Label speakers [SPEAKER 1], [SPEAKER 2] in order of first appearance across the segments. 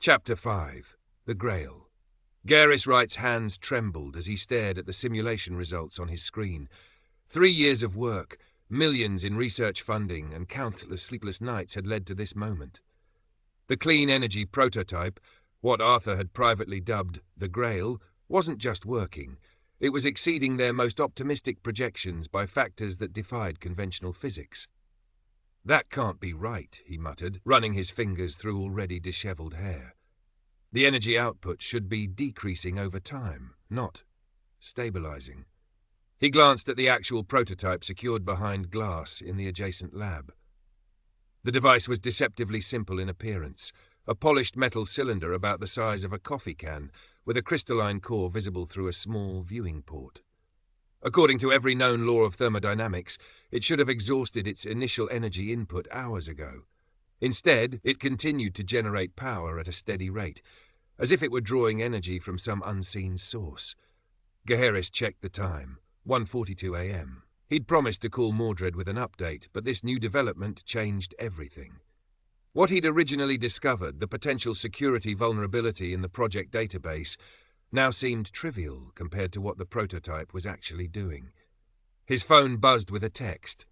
[SPEAKER 1] Chapter 5. The Grail. Garrus Wright's hands trembled as he stared at the simulation results on his screen. 3 years of work, millions in research funding, and countless sleepless nights had led to this moment. The clean energy prototype, what Arthur had privately dubbed the Grail, wasn't just working. It was exceeding their most optimistic projections by factors that defied conventional physics. "That can't be right," he muttered, running his fingers through already dishevelled hair. The energy output should be decreasing over time, not stabilizing. He glanced at the actual prototype secured behind glass in the adjacent lab. The device was deceptively simple in appearance, a polished metal cylinder about the size of a coffee can, with a crystalline core visible through a small viewing port. According to every known law of thermodynamics, it should have exhausted its initial energy input hours ago. Instead, it continued to generate power at a steady rate, as if it were drawing energy from some unseen source. Garrus checked the time, 1:42 a.m. He'd promised to call Mordred with an update, but this new development changed everything. What he'd originally discovered, the potential security vulnerability in the project database, now seemed trivial compared to what the prototype was actually doing. His phone buzzed with a text.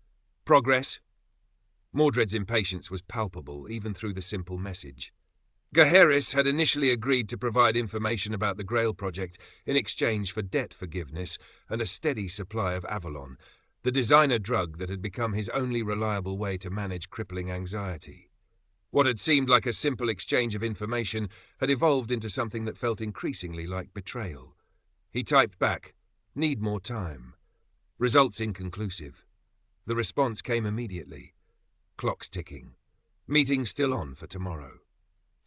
[SPEAKER 1] "Progress?" Mordred's impatience was palpable, even through the simple message. Garrus had initially agreed to provide information about the Grail project in exchange for debt forgiveness and a steady supply of Avalon, the designer drug that had become his only reliable way to manage crippling anxiety. What had seemed like a simple exchange of information had evolved into something that felt increasingly like betrayal. He typed back, "Need more time." Results inconclusive. The response came immediately. Clock's ticking. Meeting still on for tomorrow.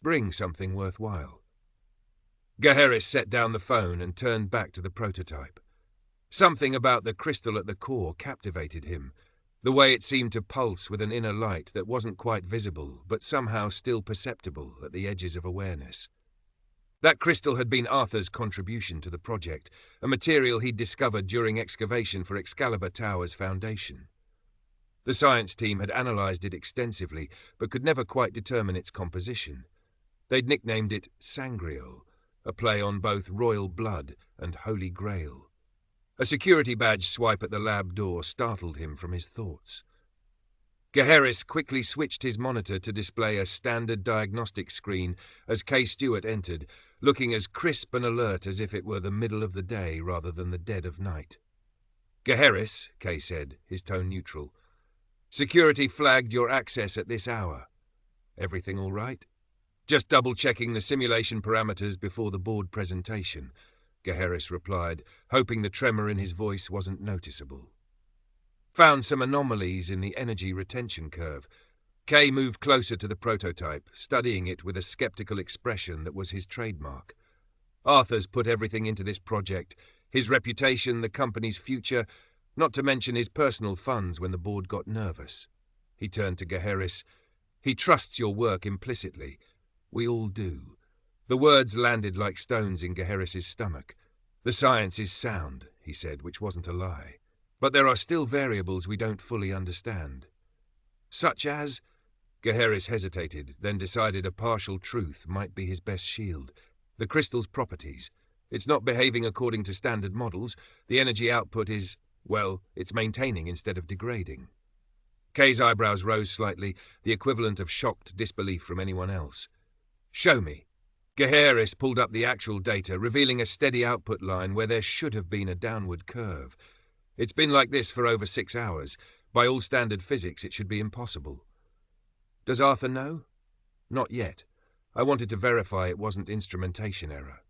[SPEAKER 1] Bring something worthwhile. Garrus set down the phone and turned back to the prototype. Something about the crystal at the core captivated him, the way it seemed to pulse with an inner light that wasn't quite visible, but somehow still perceptible at the edges of awareness. That crystal had been Arthur's contribution to the project, a material he'd discovered during excavation for Excalibur Tower's foundation. The science team had analysed it extensively, but could never quite determine its composition. They'd nicknamed it Sangreal, a play on both royal blood and Holy Grail. A security badge swipe at the lab door startled him from his thoughts. Garrus quickly switched his monitor to display a standard diagnostic screen as Kay Stewart entered, looking as crisp and alert as if it were the middle of the day rather than the dead of night. "Garrus," Kay said, his tone neutral. "Security flagged your access at this hour. Everything all right?" "Just double-checking the simulation parameters before the board presentation," Garrus replied, hoping the tremor in his voice wasn't noticeable. Found some anomalies in the energy retention curve. Kay moved closer to the prototype, studying it with a skeptical expression that was his trademark. Arthur's put everything into this project, his reputation, the company's future, not to mention his personal funds when the board got nervous. He turned to Garrus. "He trusts your work implicitly. We all do." The words landed like stones in Garrus's stomach. "The science is sound," he said, which wasn't a lie. "But there are still variables we don't fully understand." "Such as?" Garrus hesitated, then decided a partial truth might be his best shield. "The crystal's properties. It's not behaving according to standard models. The energy output is, well, it's maintaining instead of degrading." Kay's eyebrows rose slightly, the equivalent of shocked disbelief from anyone else. "Show me." Garrus pulled up the actual data, revealing a steady output line where there should have been a downward curve. "It's been like this for over 6 hours. By all standard physics, it should be impossible." "Does Arthur know?" "Not yet. I wanted to verify it wasn't instrumentation error."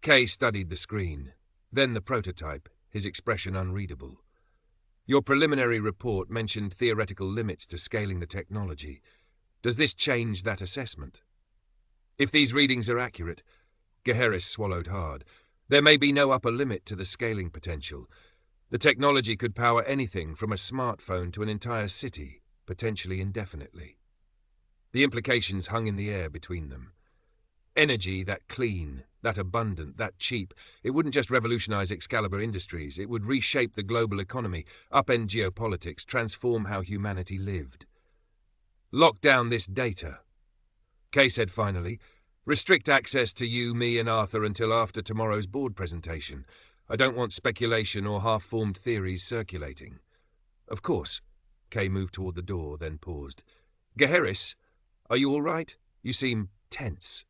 [SPEAKER 1] Kay studied the screen, then the prototype, his expression unreadable. "Your preliminary report mentioned theoretical limits to scaling the technology. Does this change that assessment?" "If these readings are accurate," Garrus swallowed hard, "there may be no upper limit to the scaling potential. The technology could power anything from a smartphone to an entire city, potentially indefinitely." The implications hung in the air between them. Energy that clean, that abundant, that cheap, it wouldn't just revolutionize Excalibur Industries, it would reshape the global economy, upend geopolitics, transform how humanity lived. "Lock down this data," Kay said finally. Restrict access to you, me and Arthur until after tomorrow's board presentation. I don't want speculation or half-formed theories circulating. Of course. Kay moved toward the door, then paused. Gaheris, are you all right? You seem tense.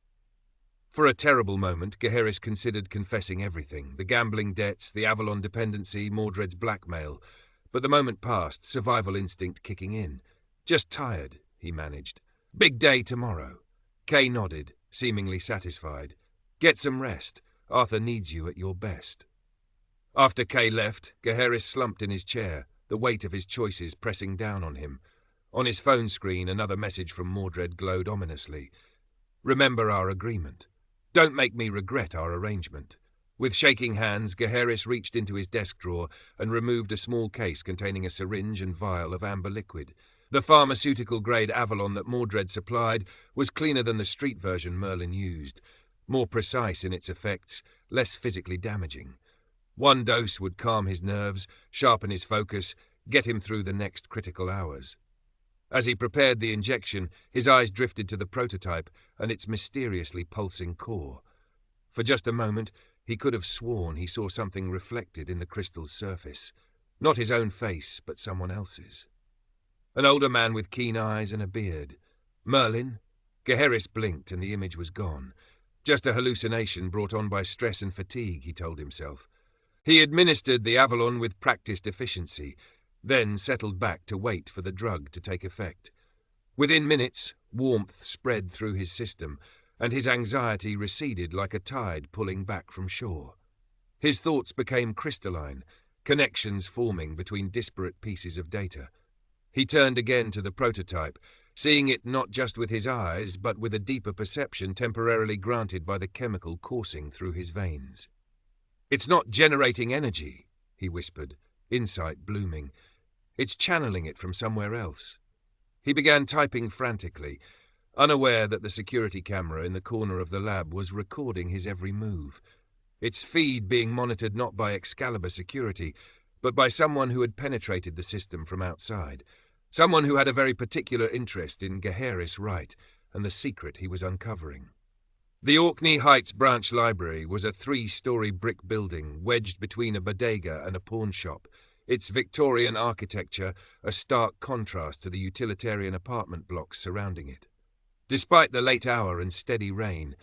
[SPEAKER 1] For a terrible moment, Gaheris considered confessing everything, the gambling debts, the Avalon dependency, Mordred's blackmail. But the moment passed, survival instinct kicking in. Just tired, he managed. Big day tomorrow. Kay nodded, seemingly satisfied. Get some rest. Arthur needs you at your best. After Kay left, Gaheris slumped in his chair, the weight of his choices pressing down on him. On his phone screen, another message from Mordred glowed ominously. Remember our agreement. Don't make me regret our arrangement. With shaking hands, Gaheris reached into his desk drawer and removed a small case containing a syringe and vial of amber liquid. The pharmaceutical-grade Avalon that Mordred supplied was cleaner than the street version Merlin used, more precise in its effects, less physically damaging. One dose would calm his nerves, sharpen his focus, get him through the next critical hours. As he prepared the injection, his eyes drifted to the prototype and its mysteriously pulsing core. For just a moment, he could have sworn he saw something reflected in the crystal's surface. Not his own face, but someone else's. An older man with keen eyes and a beard. Merlin? Gaheris blinked and the image was gone. Just a hallucination brought on by stress and fatigue, he told himself. He administered the Avalon with practiced efficiency, then settled back to wait for the drug to take effect. Within minutes, warmth spread through his system, and his anxiety receded like a tide pulling back from shore. His thoughts became crystalline, connections forming between disparate pieces of data. He turned again to the prototype, seeing it not just with his eyes, but with a deeper perception temporarily granted by the chemical coursing through his veins. It's not generating energy, he whispered, insight blooming. It's channeling it from somewhere else. He began typing frantically, unaware that the security camera in the corner of the lab was recording his every move, its feed being monitored not by Excalibur security, but by someone who had penetrated the system from outside, someone who had a very particular interest in Gaheris Wright and the secret he was uncovering. The Orkney Heights branch library was a 3-story brick building wedged between a bodega and a pawn shop, its Victorian architecture a stark contrast to the utilitarian apartment blocks surrounding it. Despite the late hour and steady rain,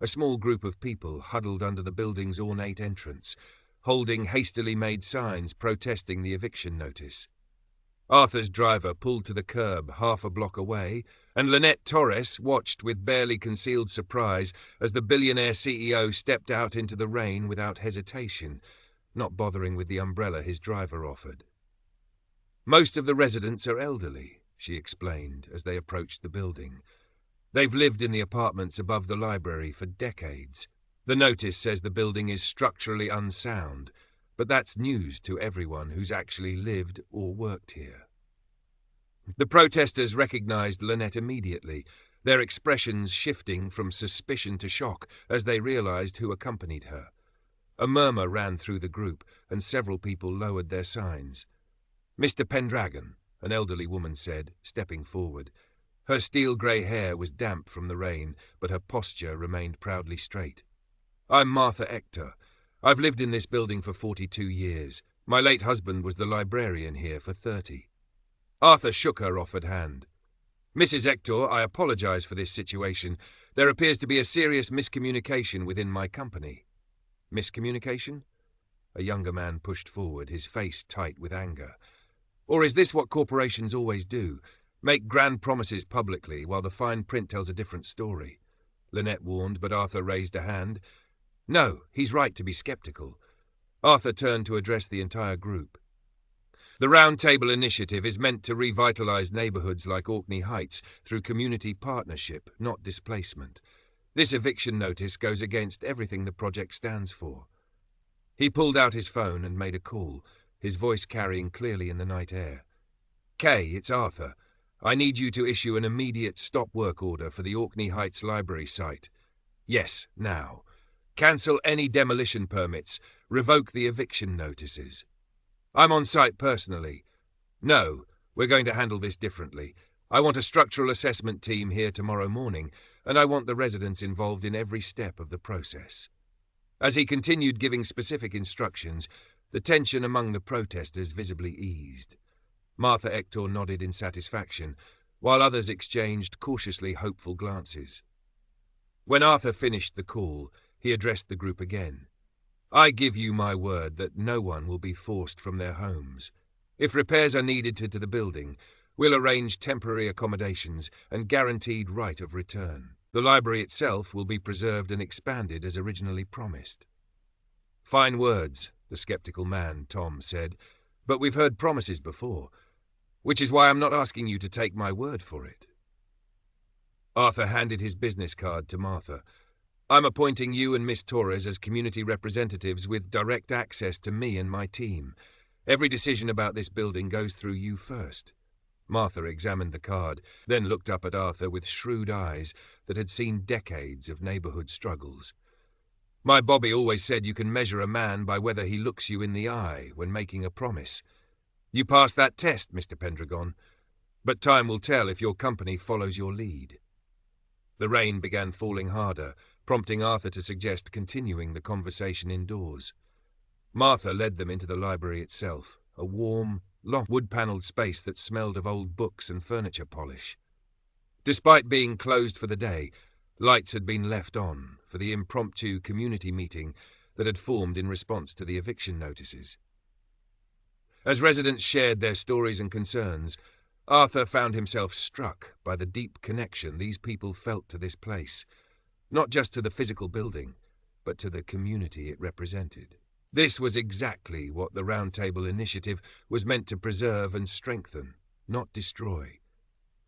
[SPEAKER 1] a small group of people huddled under the building's ornate entrance, holding hastily made signs protesting the eviction notice. Arthur's driver pulled to the curb half a block away, and Lynette Torres watched with barely concealed surprise as the billionaire CEO stepped out into the rain without hesitation, not bothering with the umbrella his driver offered. Most of the residents are elderly, she explained as they approached the building. They've lived in the apartments above the library for decades. The notice says the building is structurally unsound, but that's news to everyone who's actually lived or worked here. The protesters recognized Lynette immediately, their expressions shifting from suspicion to shock as they realized who accompanied her. A murmur ran through the group, and several people lowered their signs. Mr. Pendragon, an elderly woman said, stepping forward. Her steel-grey hair was damp from the rain, but her posture remained proudly straight. I'm Martha Ector. I've lived in this building for 42 years. My late husband was the librarian here for 30. Arthur shook her offered hand. Mrs. Ector, I apologize for this situation. There appears to be a serious miscommunication within my company. Miscommunication? A younger man pushed forward, his face tight with anger. Or is this what corporations always do? Make grand promises publicly while the fine print tells a different story? Lynette warned, but Arthur raised a hand. No, he's right to be skeptical. Arthur turned to address the entire group. The Round Table Initiative is meant to revitalize neighborhoods like Orkney Heights through community partnership, not displacement. This eviction notice goes against everything the project stands for. He pulled out his phone and made a call, his voice carrying clearly in the night air. Kay, it's Arthur. I need you to issue an immediate stop work order for the Orkney Heights Library site. Yes, now. Cancel any demolition permits. Revoke the eviction notices. I'm on site personally. No, we're going to handle this differently. I want a structural assessment team here tomorrow morning, and I want the residents involved in every step of the process." As he continued giving specific instructions, the tension among the protesters visibly eased. Martha Ector nodded in satisfaction, while others exchanged cautiously hopeful glances. When Arthur finished the call, he addressed the group again. "I give you my word that no one will be forced from their homes. If repairs are needed to the building, we'll arrange temporary accommodations and guaranteed right of return. The library itself will be preserved and expanded as originally promised." "Fine words," the skeptical man, Tom, said, "but we've heard promises before, which is why I'm not asking you to take my word for it." Arthur handed his business card to Martha. "I'm appointing you and Miss Torres as community representatives with direct access to me and my team. Every decision about this building goes through you first." Martha examined the card, then looked up at Arthur with shrewd eyes that had seen decades of neighborhood struggles. "My Bobby always said you can measure a man by whether he looks you in the eye when making a promise. You passed that test, Mr. Pendragon, but time will tell if your company follows your lead." The rain began falling harder, prompting Arthur to suggest continuing the conversation indoors. Martha led them into the library itself, a warm, long, wood-panelled space that smelled of old books and furniture polish. Despite being closed for the day, lights had been left on for the impromptu community meeting that had formed in response to the eviction notices. As residents shared their stories and concerns, Arthur found himself struck by the deep connection these people felt to this place, not just to the physical building, but to the community it represented. This was exactly what the Round Table Initiative was meant to preserve and strengthen, not destroy.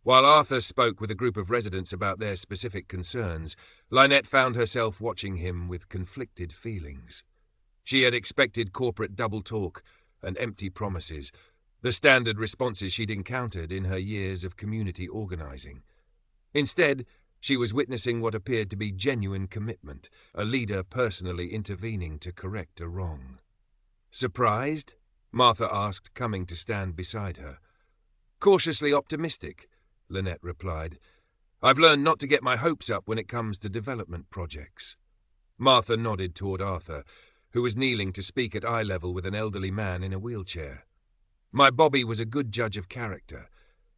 [SPEAKER 1] While Arthur spoke with a group of residents about their specific concerns, Lynette found herself watching him with conflicted feelings. She had expected corporate double talk and empty promises, the standard responses she'd encountered in her years of community organizing. Instead, she was witnessing what appeared to be genuine commitment, a leader personally intervening to correct a wrong. "Surprised?" Martha asked, coming to stand beside her. "Cautiously optimistic," Lynette replied. "I've learned not to get my hopes up when it comes to development projects." Martha nodded toward Arthur, who was kneeling to speak at eye level with an elderly man in a wheelchair. "My Bobby was a good judge of character.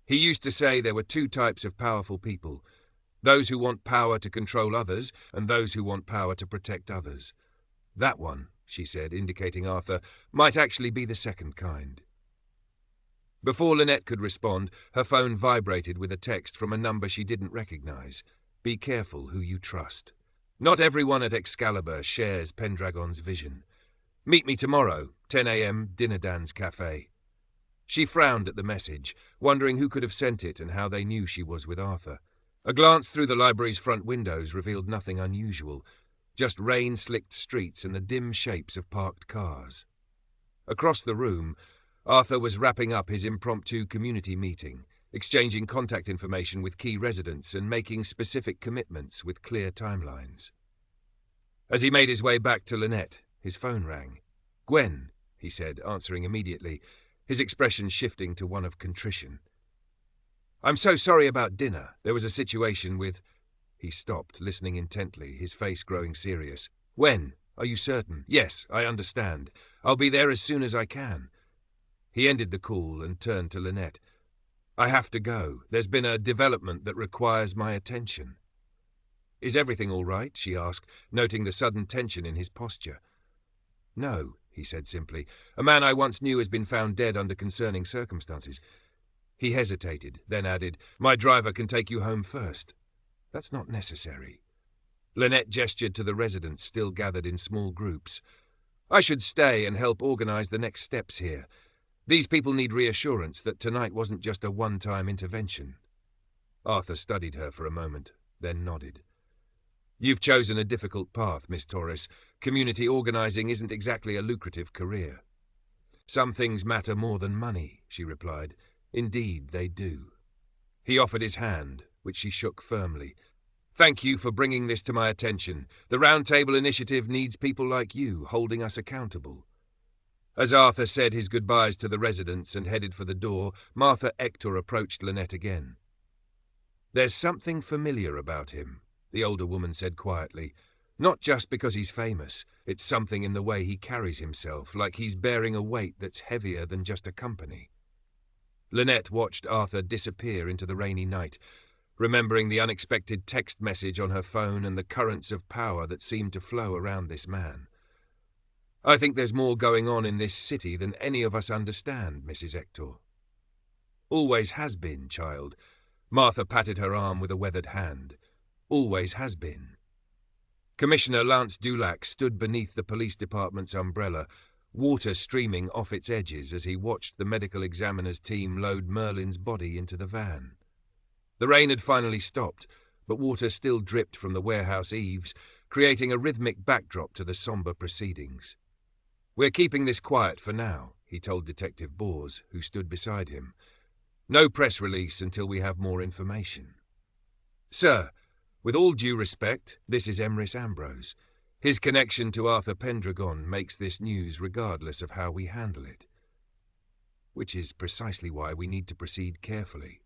[SPEAKER 1] He used to say there were two types of powerful people: those who want power to control others, and those who want power to protect others. That one," she said, indicating Arthur, "might actually be the second kind." Before Lynette could respond, her phone vibrated with a text from a number she didn't recognize. "Be careful who you trust. Not everyone at Excalibur shares Pendragon's vision. Meet me tomorrow, 10 a.m., Dinnerdan's Cafe." She frowned at the message, wondering who could have sent it and how they knew she was with Arthur. A glance through the library's front windows revealed nothing unusual, just rain-slicked streets and the dim shapes of parked cars. Across the room, Arthur was wrapping up his impromptu community meeting, exchanging contact information with key residents and making specific commitments with clear timelines. As he made his way back to Lynette, his phone rang. "Gwen," he said, answering immediately, his expression shifting to one of contrition. "I'm so sorry about dinner. There was a situation with—" He stopped, listening intently, his face growing serious. "When? Are you certain?" "Yes, I understand. I'll be there as soon as I can." He ended the call and turned to Lynette. "I have to go. There's been a development that requires my attention." "Is everything all right?" she asked, noting the sudden tension in his posture. "No," he said simply. "A man I once knew has been found dead under concerning circumstances." He hesitated, then added, "My driver can take you home first." "That's not necessary." Lynette gestured to the residents still gathered in small groups. "I should stay and help organize the next steps here. These people need reassurance that tonight wasn't just a one-time intervention." Arthur studied her for a moment, then nodded. "You've chosen a difficult path, Miss Torres. Community organizing isn't exactly a lucrative career." "Some things matter more than money," she replied. "Indeed, they do." He offered his hand, which she shook firmly. "Thank you for bringing this to my attention. The Round Table Initiative needs people like you holding us accountable." As Arthur said his goodbyes to the residents and headed for the door, Martha Ector approached Lynette again. "There's something familiar about him," the older woman said quietly. Not just because he's famous, it's something in the way he carries himself, like he's bearing a weight that's heavier than just a company. Lynette watched Arthur disappear into the rainy night, remembering the unexpected text message on her phone and the currents of power that seemed to flow around this man. I think there's more going on in this city than any of us understand, Mrs. Hector. Always has been, child. Martha patted her arm with a weathered hand. Always has been. Commissioner Lance Dulac stood beneath the police department's umbrella, water streaming off its edges as he watched the medical examiner's team load Merlin's body into the van. The rain had finally stopped, but water still dripped from the warehouse eaves, creating a rhythmic backdrop to the somber proceedings. "We're keeping this quiet for now," he told Detective Bors, who stood beside him. "No press release until we have more information." "Sir, with all due respect, this is Emrys Ambrose. His connection to Arthur Pendragon makes this news regardless of how we handle it. Which is precisely why we need to proceed carefully."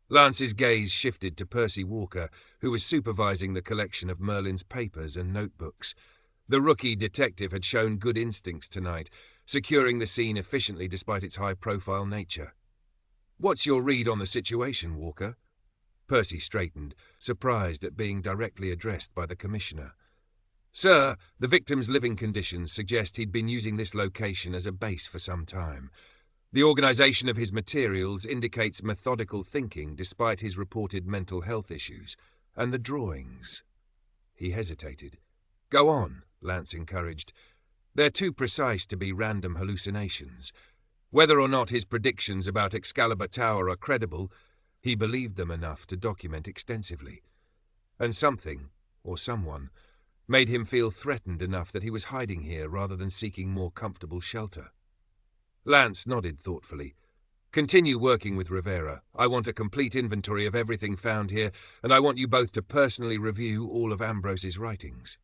[SPEAKER 1] Lance's gaze shifted to Percy Walker, who was supervising the collection of Merlin's papers and notebooks. The rookie detective had shown good instincts tonight, securing the scene efficiently despite its high-profile nature. "What's your read on the situation, Walker?" Percy straightened, surprised at being directly addressed by the commissioner. "Sir, the victim's living conditions suggest he'd been using this location as a base for some time. The organization of his materials indicates methodical thinking despite his reported mental health issues. And the drawings." He hesitated. "Go on," Lance encouraged. "They're too precise to be random hallucinations. Whether or not his predictions about Excalibur Tower are credible, he believed them enough to document extensively. And something, or someone, made him feel threatened enough that he was hiding here rather than seeking more comfortable shelter." Lance nodded thoughtfully. "Continue working with Rivera. I want a complete inventory of everything found here, and I want you both to personally review all of Ambrose's writings."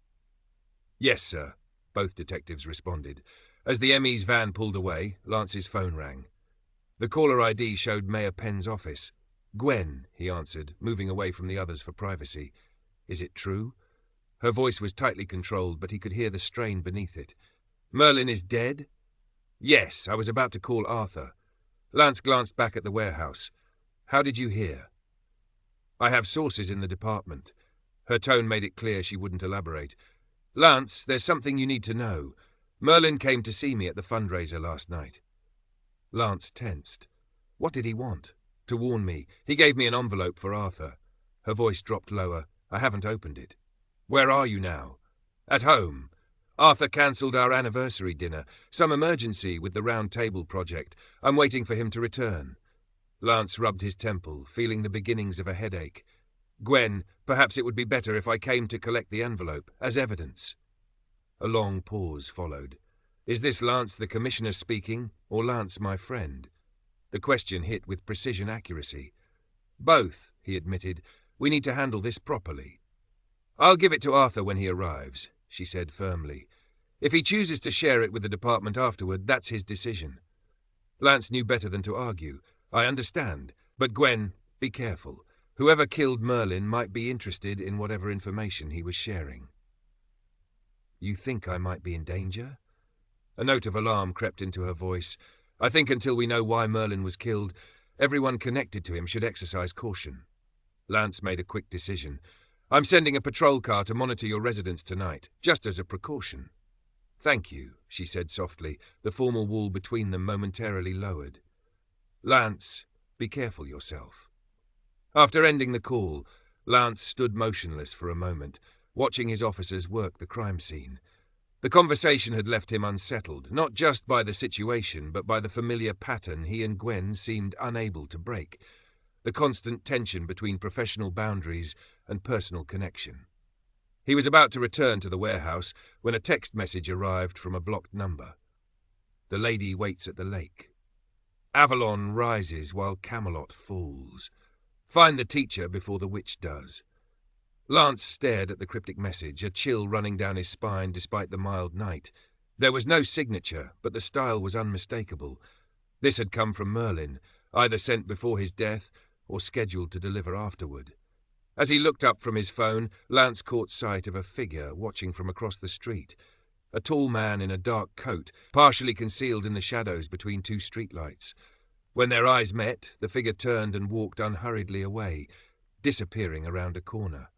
[SPEAKER 1] "Yes, sir," both detectives responded. As the ME's van pulled away, Lance's phone rang. The caller ID showed Mayor Penn's office. "Gwen," he answered, moving away from the others for privacy. "Is it true?" Her voice was tightly controlled, but he could hear the strain beneath it. "Merlin is dead?" "Yes, I was about to call Arthur." Lance glanced back at the warehouse. "How did you hear?" "I have sources in the department." Her tone made it clear she wouldn't elaborate. "Lance, there's something you need to know. Merlin came to see me at the fundraiser last night." Lance tensed. What did he want? To warn me. He gave me an envelope for Arthur. Her voice dropped lower. "I haven't opened it." "Where are you now?" "At home. Arthur cancelled our anniversary dinner. Some emergency with the Round Table project. I'm waiting for him to return." Lance rubbed his temple, feeling the beginnings of a headache. "Gwen, perhaps it would be better if I came to collect the envelope, as evidence." A long pause followed. Is this Lance the Commissioner speaking, or Lance my friend? The question hit with precision accuracy. "Both," he admitted. "We need to handle this properly." "I'll give it to Arthur when he arrives," she said firmly. "If he chooses to share it with the department afterward, that's his decision." Lance knew better than to argue. "I understand. But Gwen, be careful. Whoever killed Merlin might be interested in whatever information he was sharing." "You think I might be in danger?" A note of alarm crept into her voice. "I think until we know why Merlin was killed, everyone connected to him should exercise caution." Lance made a quick decision. "I'm sending a patrol car to monitor your residence tonight, just as a precaution." "Thank you," she said softly, the formal wall between them momentarily lowered. "Lance, be careful yourself." After ending the call, Lance stood motionless for a moment, watching his officers work the crime scene. The conversation had left him unsettled, not just by the situation, but by the familiar pattern he and Gwen seemed unable to break, the constant tension between professional boundaries and personal connection. He was about to return to the warehouse when a text message arrived from a blocked number. "The lady waits at the lake. Avalon rises while Camelot falls. Find the teacher before the witch does." Lance stared at the cryptic message, a chill running down his spine despite the mild night. There was no signature, but the style was unmistakable. This had come from Merlin, either sent before his death or scheduled to deliver afterward. As he looked up from his phone, Lance caught sight of a figure watching from across the street. A tall man in a dark coat, partially concealed in the shadows between two streetlights. When their eyes met, the figure turned and walked unhurriedly away, disappearing around a corner.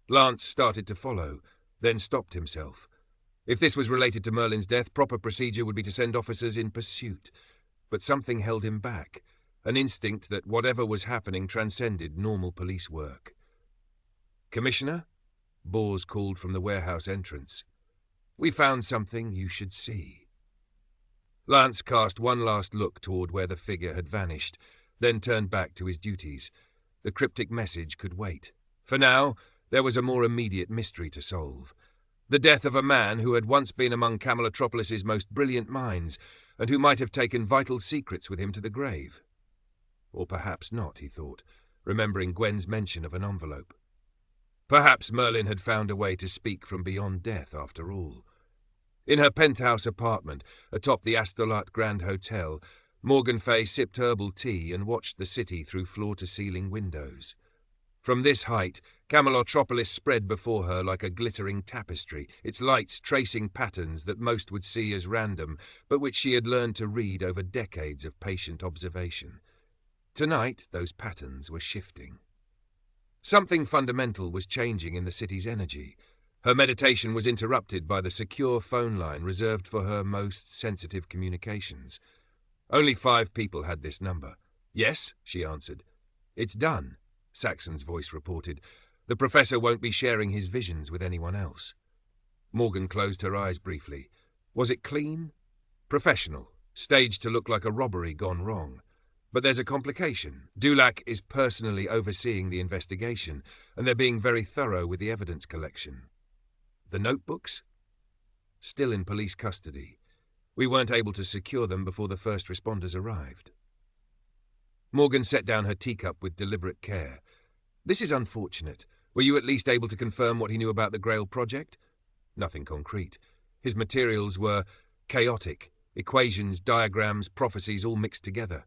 [SPEAKER 1] Lance started to follow, then stopped himself. If this was related to Merlin's death, proper procedure would be to send officers in pursuit. But something held him back, an instinct that whatever was happening transcended normal police work. "Commissioner?" Bors called from the warehouse entrance. "We found something you should see." Lance cast one last look toward where the figure had vanished, then turned back to his duties. The cryptic message could wait. For now, there was a more immediate mystery to solve. The death of a man who had once been among Camelotropolis' most brilliant minds, and who might have taken vital secrets with him to the grave. Or perhaps not, he thought, remembering Gwen's mention of an envelope. Perhaps Merlin had found a way to speak from beyond death after all. In her penthouse apartment, atop the Astolat Grand Hotel, Morgan Fay sipped herbal tea and watched the city through floor-to-ceiling windows. From this height, Camelotropolis spread before her like a glittering tapestry, its lights tracing patterns that most would see as random, but which she had learned to read over decades of patient observation. Tonight, those patterns were shifting. Something fundamental was changing in the city's energy. Her meditation was interrupted by the secure phone line reserved for her most sensitive communications. Only 5 people had this number. "Yes," she answered. "It's done," Saxon's voice reported. "The professor won't be sharing his visions with anyone else." Morgan closed her eyes briefly. Was it clean? Professional, staged to look like a robbery gone wrong. But there's a complication. Dulac is personally overseeing the investigation, and they're being very thorough with the evidence collection. The notebooks? Still in police custody. We weren't able to secure them before the first responders arrived. Morgan set down her teacup with deliberate care. "This is unfortunate. Were you at least able to confirm what he knew about the Grail project?" "Nothing concrete. His materials were chaotic. Equations, diagrams, prophecies all mixed together."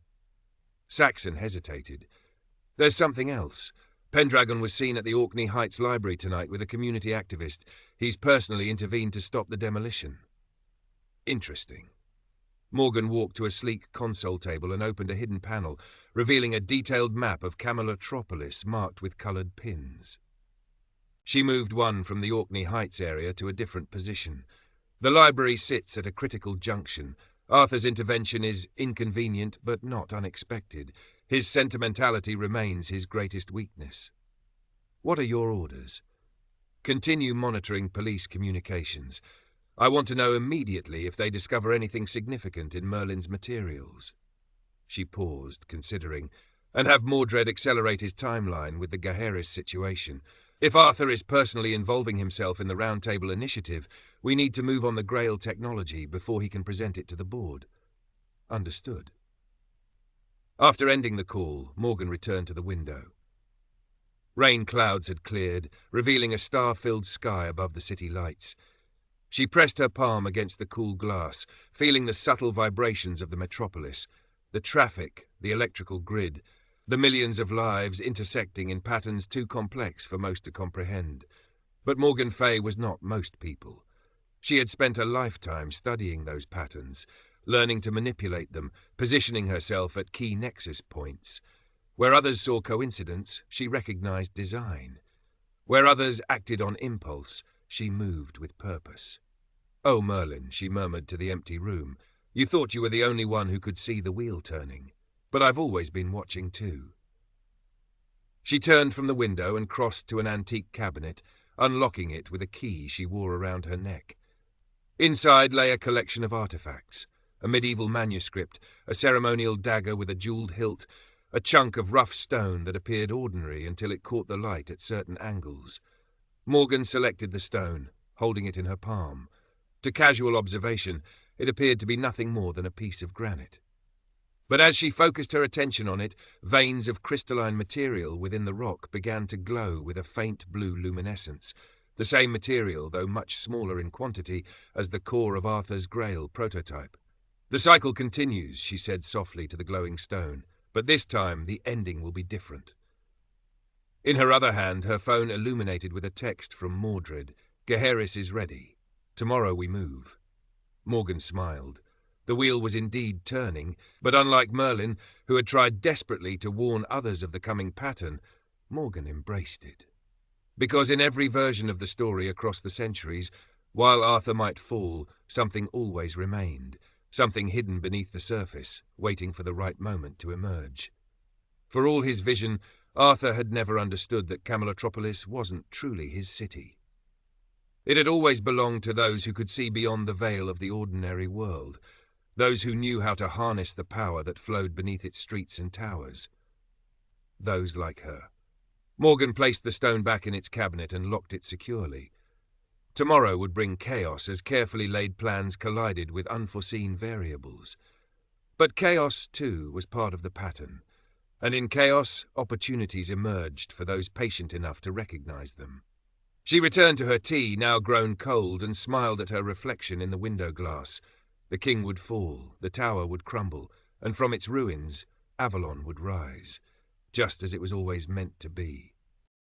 [SPEAKER 1] Saxon hesitated. "There's something else. Pendragon was seen at the Orkney Heights Library tonight with a community activist. He's personally intervened to stop the demolition." "Interesting." Morgan walked to a sleek console table and opened a hidden panel, revealing a detailed map of Camelotropolis marked with coloured pins. She moved one from the Orkney Heights area to a different position. The library sits at a critical junction. Arthur's intervention is inconvenient but not unexpected. His sentimentality remains his greatest weakness. "What are your orders?" "Continue monitoring police communications. I want to know immediately if they discover anything significant in Merlin's materials." She paused, considering, "and have Mordred accelerate his timeline with the Gaheris situation. If Arthur is personally involving himself in the Round Table Initiative, we need to move on the Grail technology before he can present it to the board." "Understood." After ending the call, Morgan returned to the window. Rain clouds had cleared, revealing a star-filled sky above the city lights. She pressed her palm against the cool glass, feeling the subtle vibrations of the metropolis, the traffic, the electrical grid, the millions of lives intersecting in patterns too complex for most to comprehend. But Morgan Fay was not most people. She had spent a lifetime studying those patterns, learning to manipulate them, positioning herself at key nexus points. Where others saw coincidence, she recognized design. Where others acted on impulse, she moved with purpose. "Oh, Merlin," she murmured to the empty room, "you thought you were the only one who could see the wheel turning. But I've always been watching too." She turned from the window and crossed to an antique cabinet, unlocking it with a key she wore around her neck. Inside lay a collection of artifacts. A medieval manuscript, a ceremonial dagger with a jewelled hilt, a chunk of rough stone that appeared ordinary until it caught the light at certain angles. Morgan selected the stone, holding it in her palm. To casual observation, it appeared to be nothing more than a piece of granite. But as she focused her attention on it, veins of crystalline material within the rock began to glow with a faint blue luminescence, the same material, though much smaller in quantity, as the core of Arthur's Grail prototype. "The cycle continues," she said softly to the glowing stone, "but this time the ending will be different." In her other hand, her phone illuminated with a text from Mordred. "Gaheris is ready. Tomorrow we move." Morgan smiled. The wheel was indeed turning, but unlike Merlin, who had tried desperately to warn others of the coming pattern, Morgan embraced it. Because in every version of the story across the centuries, while Arthur might fall, something always remained, something hidden beneath the surface, waiting for the right moment to emerge. For all his vision, Arthur had never understood that Camelotropolis wasn't truly his city. It had always belonged to those who could see beyond the veil of the ordinary world, those who knew how to harness the power that flowed beneath its streets and towers. Those like her. Morgan placed the stone back in its cabinet and locked it securely. Tomorrow would bring chaos as carefully laid plans collided with unforeseen variables. But chaos, too, was part of the pattern, and in chaos, opportunities emerged for those patient enough to recognize them. She returned to her tea, now grown cold, and smiled at her reflection in the window glass. The king would fall, the tower would crumble, and from its ruins, Avalon would rise, just as it was always meant to be.